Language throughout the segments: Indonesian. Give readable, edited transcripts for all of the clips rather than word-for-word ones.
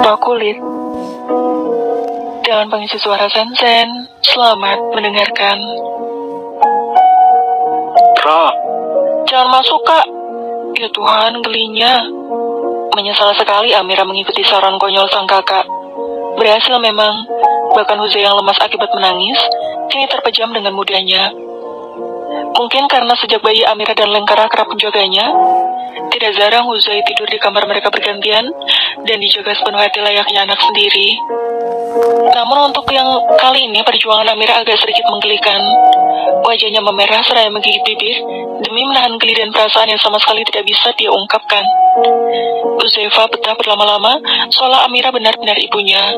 Pak Kulit dengan pengisi suara Sensen. Selamat mendengarkan. Ra, Jangan masuk, Kak. Ya Tuhan, gelinya. Menyesal sekali Amira mengikuti saran konyol sang kakak. Berhasil memang, bahkan Huzai yang lemas akibat menangis, kini terpejam dengan mudahnya. Mungkin karena sejak bayi Amira dan Lengkara kerap menjaganya, tidak jarang Huzai tidur di kamar mereka bergantian dan dijaga sepenuh hati layaknya anak sendiri. Namun untuk yang kali ini perjuangan Amira agak sedikit menggelikan. Wajahnya memerah seraya menggigit bibir demi menahan geli dan perasaan yang sama sekali tidak bisa dia ungkapkan. Huzaifa betah berlama-lama seolah Amira benar-benar ibunya.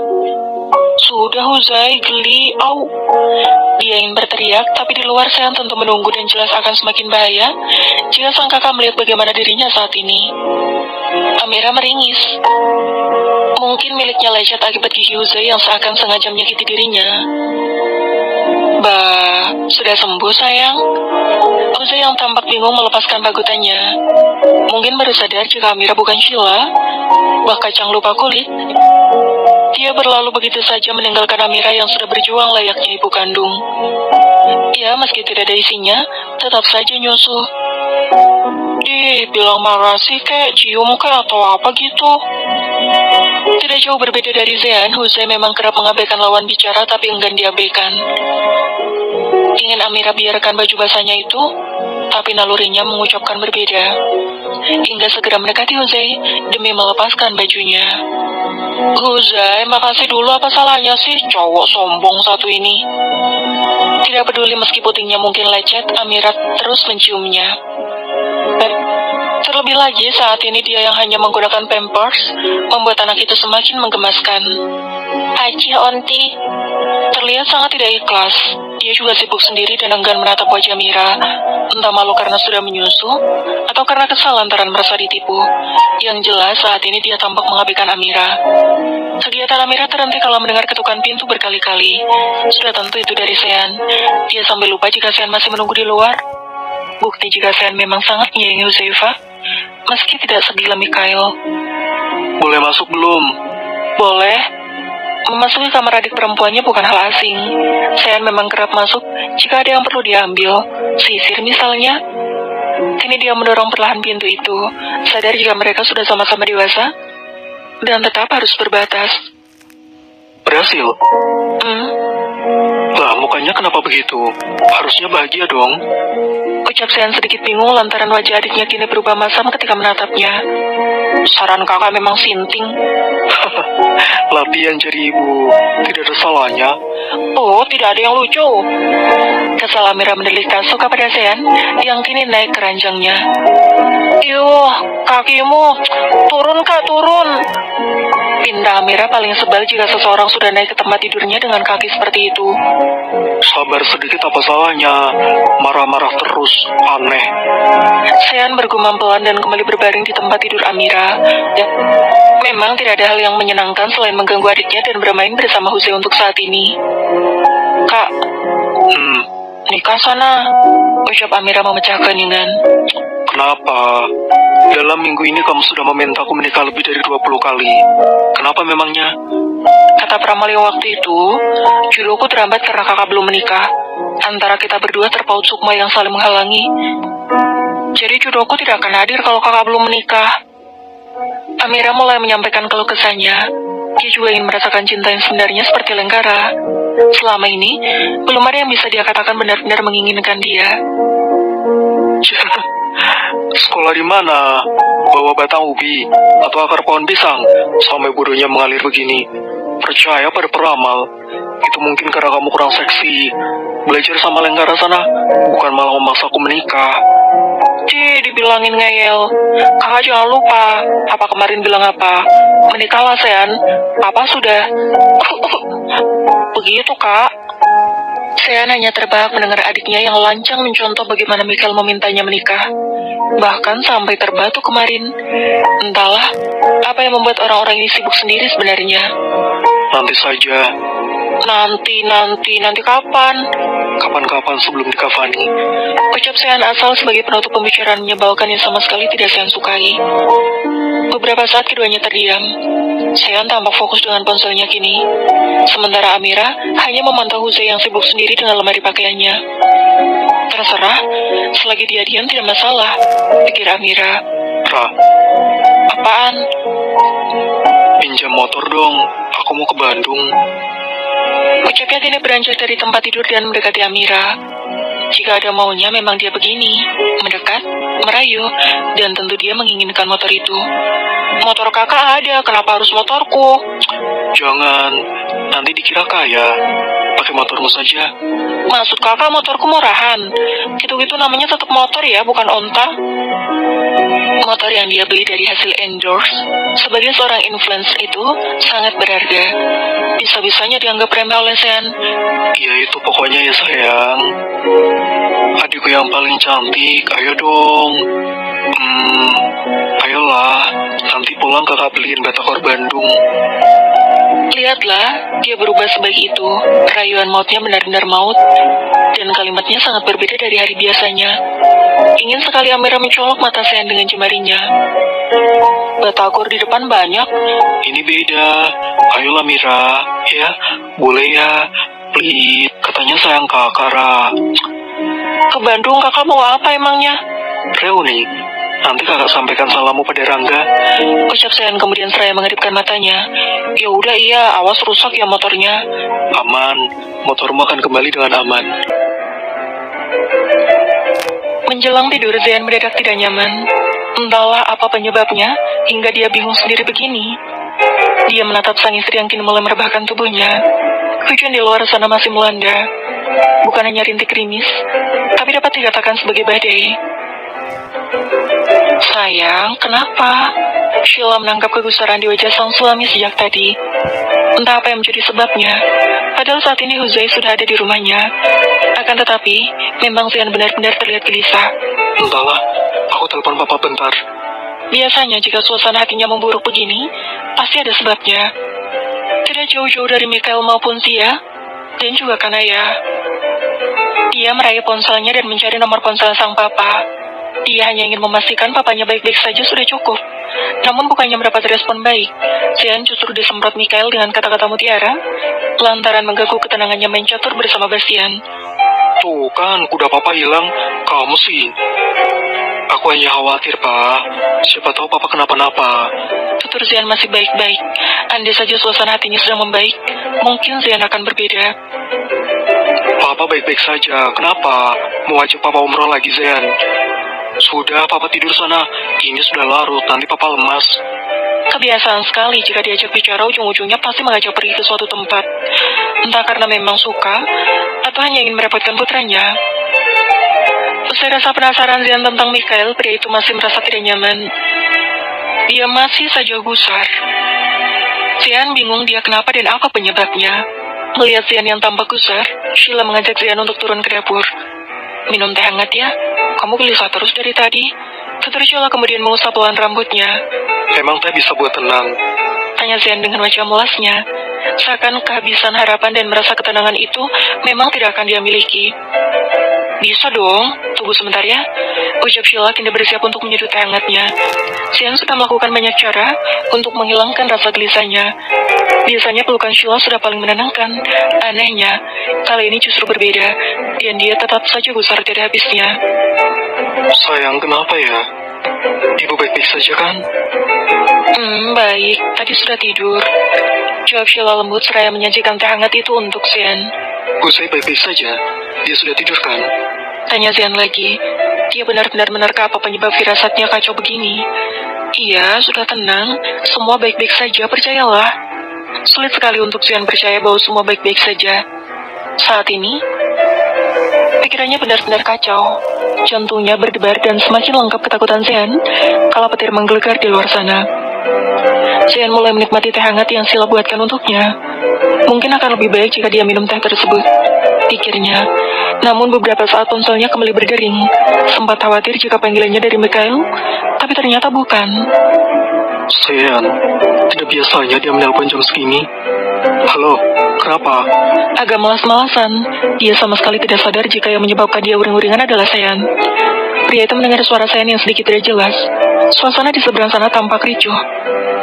Sudah Huzai, geli, au. Dia ingin berteriak, tapi di luar Sean tentu menunggu dan jelas akan semakin bahaya jika sang kakak melihat bagaimana dirinya saat ini. Amira meringis. Mungkin miliknya lecet akibat gigi Huzai yang seakan sengaja menyakiti dirinya. Bah, sudah sembuh sayang? Huzai yang tampak bingung melepaskan bagutannya. Mungkin baru sadar jika Amira bukan Sheila, bah kacang lupa kulit. Dia berlalu begitu saja meninggalkan Amira yang sudah berjuang layaknya ibu kandung. Ya, meski tidak ada isinya, tetap saja nyusuh. Bilang makasih kek, cium kek atau apa gitu. Tidak jauh berbeda dari Zean, Huzai memang kerap mengabaikan lawan bicara tapi enggan diabaikan. Ingin Amira biarkan baju basahnya itu, tapi nalurinya mengucapkan berbeda. Hingga segera mendekati Huzai demi melepaskan bajunya. Huzai, makasih dulu, apa salahnya sih cowok sombong satu ini? Tidak peduli meski putingnya mungkin lecet, Amira terus menciumnya. Terlebih lagi saat ini dia yang hanya menggunakan pampers membuat anak itu semakin menggemaskan. Aci Onti terlihat sangat tidak ikhlas. Dia juga sibuk sendiri dan enggan menatap wajah Mira. Entah malu karena sudah menyusu atau karena kesal lantaran merasa ditipu. Yang jelas saat ini dia tampak mengabaikan Amira. Kegiatan Amira terhenti kalau mendengar ketukan pintu berkali-kali. Sudah tentu itu dari Sean. Dia sampai lupa jika Sean masih menunggu di luar. Bukti jika Sean memang sangat menyayangi Huzaifa, meski tidak segila Mikhail. boleh masuk belum? Boleh. Memasuki kamar adik perempuannya bukan hal asing. Sean memang kerap masuk jika ada yang perlu diambil, sisir misalnya. Kini dia mendorong perlahan pintu itu, sadar jika mereka sudah sama-sama dewasa, dan tetap harus berbatas. Berhasil? Lah, mukanya kenapa begitu? Harusnya bahagia dong. Ucap Sean sedikit bingung lantaran wajah adiknya kini berubah masam ketika menatapnya. Saran kakak memang sinting. Latihan jadi ibu, tidak ada salahnya. Oh, tidak ada yang lucu. Kesal Amira mendelik suka pada Sean yang kini naik ke ranjangnya. Yuh, kakimu. Turun kak, turun. Pindah Amira paling sebal jika seseorang sudah naik ke tempat tidurnya dengan kaki seperti itu. Sabar sedikit, apa salahnya? Marah-marah terus, aneh. Sean bergumam pelan dan kembali berbaring di tempat tidur Amira. Dan memang tidak ada hal yang menyenangkan selain mengganggu adiknya dan bermain bersama Huzai untuk saat ini. Kak, nikah sana, ucap Amira memecah keheningan. Kenapa? Dalam minggu ini kamu sudah memintaku menikah lebih dari 20 kali. Kenapa memangnya? Kata peramal yang waktu itu, jodohku terhambat karena kakak belum menikah. Antara kita berdua terpaut sukma yang saling menghalangi. Jadi jodohku tidak akan hadir kalau kakak belum menikah. Amira mulai menyampaikan keluh kesahnya. Dia juga ingin merasakan cinta yang sebenarnya seperti Lengkara. Selama ini, belum ada yang bisa dia katakan benar-benar menginginkan dia. Sekolah di mana? Bawa batang ubi atau akar pohon pisang sampai bodohnya mengalir begini. Percaya pada peramal. Itu mungkin karena kamu kurang seksi. Belajar sama Lengkara sana, bukan malah memaksaku menikah. Dibilangin ngeyel. Kakak jangan lupa, Papa kemarin bilang apa? Menikahlah Sean, Papa sudah. Begitu kak. Sean hanya terbahak mendengar adiknya yang lancang mencontoh bagaimana Mikhail memintanya menikah. Bahkan sampai terbatu kemarin. Entahlah, apa yang membuat orang-orang ini sibuk sendiri sebenarnya. Nanti saja. Nanti kapan? Kapan-kapan sebelum dikafani. Ucap Sean asal sebagai penutup pembicaraan menyebalkan yang sama sekali tidak Sean sukai. Beberapa saat keduanya terdiam. Sean tampak fokus dengan ponselnya kini. Sementara Amira hanya memantau Huzai yang sibuk sendiri dengan lemari pakaiannya. Terserah, selagi dia diam tidak masalah, pikir Amira. Ra, Apaan? pinjam motor dong. Aku mau ke Bandung. Ucapnya tidak beranjak dari tempat tidur dan mendekati Amira. Jika ada maunya memang dia begini, mendekat, merayu, dan tentu dia menginginkan motor itu. Motor kakak ada, kenapa harus motorku? Jangan, nanti dikira kaya. Pakai motormu saja. Maksud kakak motorku murahan. Gitu-gitu namanya tetap motor ya, bukan onta. Motor yang dia beli dari hasil endorse sebagai seorang influencer itu sangat berharga. Bisa-bisanya dianggap remeh oleh Sean. Ya itu pokoknya ya sayang. Adikku yang paling cantik, ayo dong. Ayolah, nanti pulang kakak beliin Batagor Bandung. Lihatlah, dia berubah sebaik itu. Rayuan mautnya benar-benar maut, dan kalimatnya sangat berbeda dari hari biasanya. Ingin sekali Amira mencolok mata Sean dengan jemarinya. Batagor di depan banyak. Ini beda. Ayolah Mira, ya, boleh ya. Please, katanya sayang kakak, Ra. Ke Bandung kakak mau apa emangnya? Reuni, nanti kakak sampaikan salammu pada Rangga. Ucap Sean kemudian seraya mengedipkan matanya. Ya udah iya, awas rusak ya motornya. Aman, motormu akan kembali dengan aman. Menjelang tidur, Zean mendadak tidak nyaman. Entahlah apa penyebabnya, hingga dia bingung sendiri begini. Dia menatap sang istri yang kini mulai merebahkan tubuhnya. Hujan di luar sana masih melanda. Bukan hanya rintik gerimis, tapi dapat dikatakan sebagai badai. Sayang, kenapa? Sheila menangkap kegusaran di wajah sang suami sejak tadi. Entah apa yang menjadi sebabnya. Padahal saat ini Huzai sudah ada di rumahnya. Akan tetapi, memang Zean benar-benar terlihat gelisah. Entahlah, aku telepon papa bentar. Biasanya jika suasana hatinya memburuk begini, pasti ada sebabnya. Tidak jauh-jauh dari Mikael maupun Zia, dan juga Kanaya. Dia meraih ponselnya dan mencari nomor ponsel sang papa. Dia hanya ingin memastikan papanya baik-baik saja sudah cukup. Namun bukannya mendapat respon baik, Zean justru disemprot Mikael dengan kata-kata mutiara, lantaran mengganggu ketenangannya main catur bersama Bastian. Tuh kan, kuda papa hilang. Kamu sih. Aku hanya khawatir, Pak. Siapa tahu papa kenapa-napa. Tutur Zean masih baik-baik. Andai saja suasana hatinya sedang membaik, mungkin Zean akan berbeda. Papa baik-baik saja. Kenapa? Mau ajak papa umroh lagi, Zean? Sudah, papa tidur sana. Ini sudah larut, nanti papa lemas. Kebiasaan sekali jika diajak bicara ujung-ujungnya pasti mengajak pergi ke suatu tempat. Entah karena memang suka, atau hanya ingin merepotkan putranya. Usai rasa penasaran Zean tentang Mikael, pria itu masih merasa tidak nyaman. Dia masih saja gusar. Zean bingung dia kenapa dan apa penyebabnya. Melihat Zean yang tampak gusar, Sheila mengajak Zean untuk turun ke dapur. Minum teh hangat ya, kamu gelisah terus dari tadi. Tutur Sheila kemudian mengusap pelan rambutnya. Emang teh bisa buat tenang? Tanya Zean dengan wajah mulasnya. Seakan kehabisan harapan dan merasa ketenangan itu memang tidak akan dia miliki. Bisa dong, tunggu sebentar ya. Ucap Sheila kini bersiap untuk menyedot teh hangatnya. Zean sudah melakukan banyak cara untuk menghilangkan rasa gelisahnya. Biasanya pelukan Sheila sudah paling menenangkan. Anehnya, kali ini justru berbeda, dan dia tetap saja gusar tidak habisnya. Sayang, kenapa ya? Ibu baik-baik saja kan? Baik, tadi sudah tidur. Jawab Sheila lembut seraya menyajikan teh hangat itu untuk Zean. Saya baik-baik saja. Dia sudah tidur kan? Tanya Zean lagi. Dia benar-benar menerka apa penyebab firasatnya kacau begini. Iya, sudah tenang. Semua baik-baik saja, percayalah. Sulit sekali untuk Zean percaya bahwa semua baik-baik saja. Saat ini, pikirannya benar-benar kacau. Jantungnya berdebar dan semakin lengkap ketakutan Zean kala petir menggelegar di luar sana. Zean mulai menikmati teh hangat yang Sheila buatkan untuknya. Mungkin akan lebih baik jika dia minum teh tersebut, pikirnya. Namun beberapa saat ponselnya kembali berdering. Sempat khawatir jika panggilannya dari Mikael, tapi ternyata bukan. Zean, tidak biasanya dia menelpon jam segini. Halo, kenapa? Agak malas-malasan. Dia sama sekali tidak sadar jika yang menyebabkan dia uring-uringan adalah Sean. Pria itu mendengar suara Sean yang sedikit tidak jelas. Suasana di seberang sana tampak ricuh.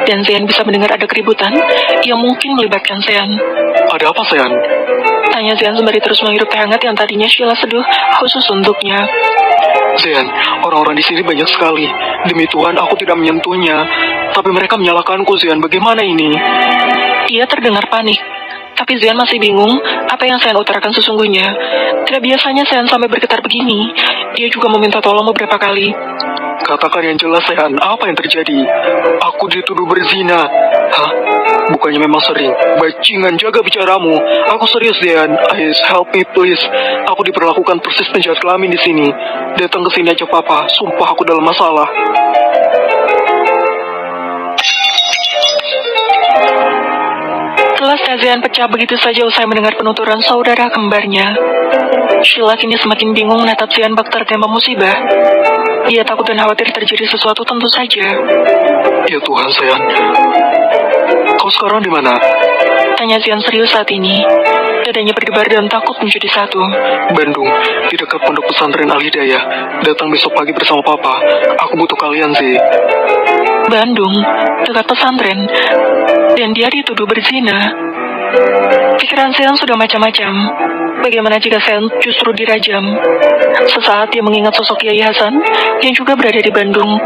Dan Sean bisa mendengar ada keributan yang mungkin melibatkan Sean. Ada apa, Sean? Tanya Sean sembari terus menghirup teh hangat yang tadinya Sheila seduh khusus untuknya. Sean, orang-orang di sini banyak sekali. Demi Tuhan, aku tidak menyentuhnya. Tapi mereka menyalahkanku, Sean. Bagaimana ini? Ia terdengar panik. Tapi Sean masih bingung apa yang Sean utarakan sesungguhnya. Tidak biasanya Sean sampai bergetar begini. Dia juga meminta tolong beberapa kali. Katakan yang jelas, Sean. Apa yang terjadi? Aku dituduh berzina. Hah? Bukannya memang sering. Bajingan, jaga bicaramu. Aku serius, Sean. Ais, help me please. Aku diperlakukan persis penjahat kelamin di sini. Datang ke sini aja, Papa. Sumpah aku dalam masalah. Kelas Sean pecah begitu saja usai mendengar penuturan saudara kembarnya. Sheila kini semakin bingung menatap Sean bak tertimpa musibah. Dia takut dan khawatir terjadi sesuatu tentu saja. Ya Tuhan, Sean. Kau sekarang di mana? Tanya Sean serius saat ini. Dadanya berdebar dan takut menjadi satu. Bandung, di dekat pondok pesantren Al-Hidayah. Datang besok pagi bersama Papa. Aku butuh kalian sih. Bandung, dekat pesantren. Dan dia dituduh berzina. Pikiran Sean sudah macam-macam. Bagaimana jika Sean justru dirajam? Sesaat dia mengingat sosok Kiai Hasan yang juga berada di Bandung.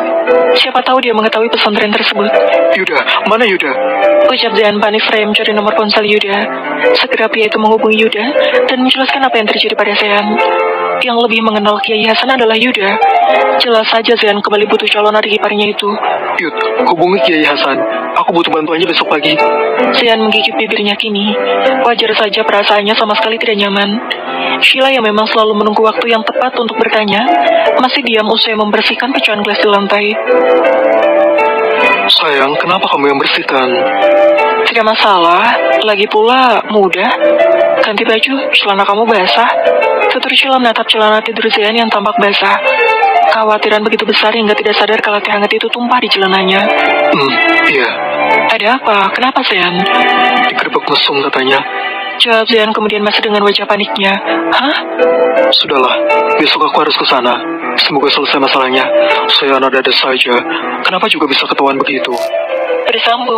Siapa tahu dia mengetahui pesantren tersebut. Yuda, mana Yuda? Ucap Sean panik frame mencari nomor ponsel Yuda. Segera pria itu menghubungi Yuda dan menjelaskan apa yang terjadi pada Sean. Yang lebih mengenal Kiai Hasan adalah Yuda. Jelas saja Sean kembali butuh calon adik iparnya itu. Yud, hubungi Kiai Hasan. Aku butuh bantuannya besok pagi. Sean menggigit bibirnya kini. Wajar saja perasaannya sama sekali tidak nyaman. Sheila yang memang selalu menunggu waktu yang tepat untuk bertanya, masih diam usai membersihkan pecahan gelas di lantai. Sayang, kenapa kamu yang bersihkan? Tidak masalah, lagi pula mudah. Ganti baju, celana kamu basah. Tutur Sheila menatap celana tidur Sean yang tampak basah. Kekhawatiran begitu besar hingga tidak sadar kalau teh hangat itu tumpah di celananya. Iya. Ada apa? Kenapa Sean? Digerebek mesum katanya. Jawab Sean kemudian masih dengan wajah paniknya. Hah? Sudahlah, besok aku harus ke sana. Semoga selesai masalahnya. Saya ada saja. Kenapa juga bisa ketahuan begitu? Bersambung.